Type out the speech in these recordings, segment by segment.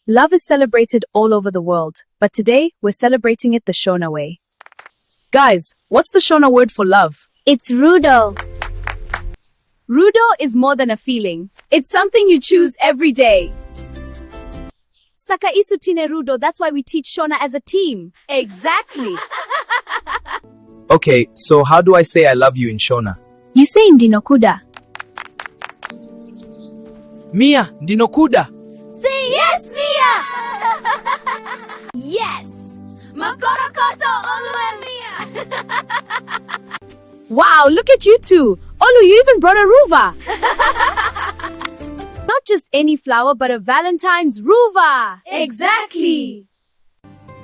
Love is celebrated all over the world, but today we're celebrating it the Shona way. Guys, what's the Shona word for love? It's Rudo. Rudo is more than a feeling. It's something you choose every day. Saka isu tine Rudo, that's why we teach Shona as a team. Exactly. Okay, so how do I say I love you in Shona? You say Ndinokuda. Mia, Ndinokuda. Say yes, Mia! Yes! Makorokoto, Olu and Mia! Wow, look at you two. Olu, you even brought a Ruva. Not just any flower, but a Valentine's Ruva. Exactly!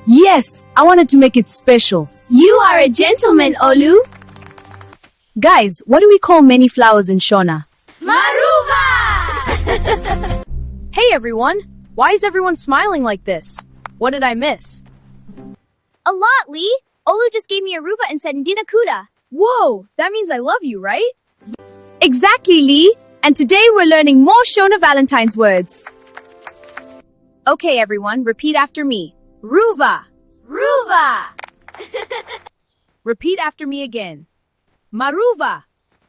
Yes, I wanted to make it special. You are a gentleman, Olu. Guys, what do we call many flowers in Shona? Maruva! Hey everyone! Why is everyone smiling like this? What did I miss? A lot, Lee. Olu just gave me a Ruva and said Ndinokuda. Whoa, that means I love you, right? Exactly, Lee. And today we're learning more Shona Valentine's words. Okay, everyone, repeat after me. Ruva. Ruva! Repeat after me again. Maruva.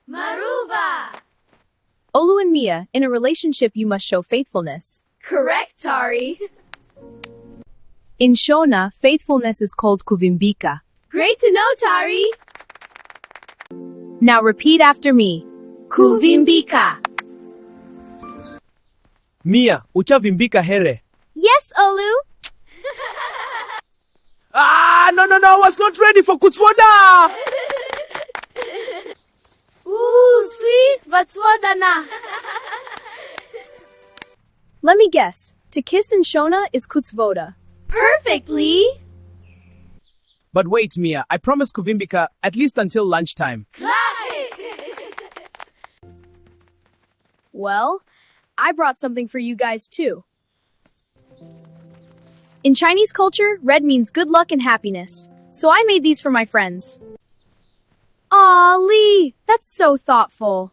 Maruva! Olu and Mia, in a relationship you must show faithfulness. Correct, Tari. In Shona, faithfulness is called kuvimbika. Great to know, Tari. Now repeat after me. Kuvimbika. Mia, uchavimbika here. Yes, Olu. No, I was not ready for Kutsvoda! Ooh, sweet, but Kutsvoda. Let me guess. To kiss in Shona is Kutsvoda. Perfectly. But wait, Mia, I promised Kuvimbika at least until lunchtime. Classic. Well, I brought something for you guys too. In Chinese culture, red means good luck and happiness. So I made these for my friends. Aw, Lee, that's so thoughtful.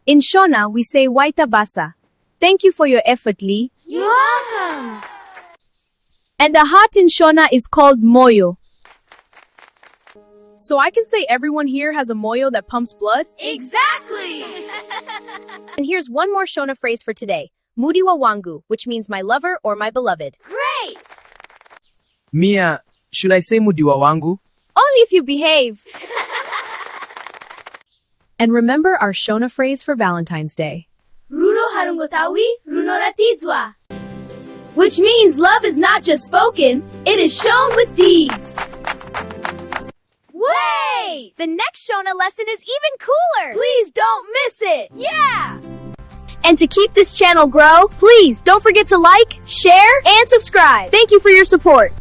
In Shona, we say Waita basa. Thank you for your effort, Lee. You're welcome. And a heart in Shona is called Moyo. So I can say everyone here has a Moyo that pumps blood? Exactly. And here's one more Shona phrase for today. Mudiwa wangu, which means my lover or my beloved. Great. Mia, should I say Mudiwa wangu? Only if you behave. And remember our Shona phrase for Valentine's Day. Rudo harungotaurwi, runoratidzwa. Which means love is not just spoken, it is shown with deeds. Wait! The next Shona lesson is even cooler. Please don't miss it! Yeah! And to keep this channel grow, please don't forget to like, share, and subscribe. Thank you for your support.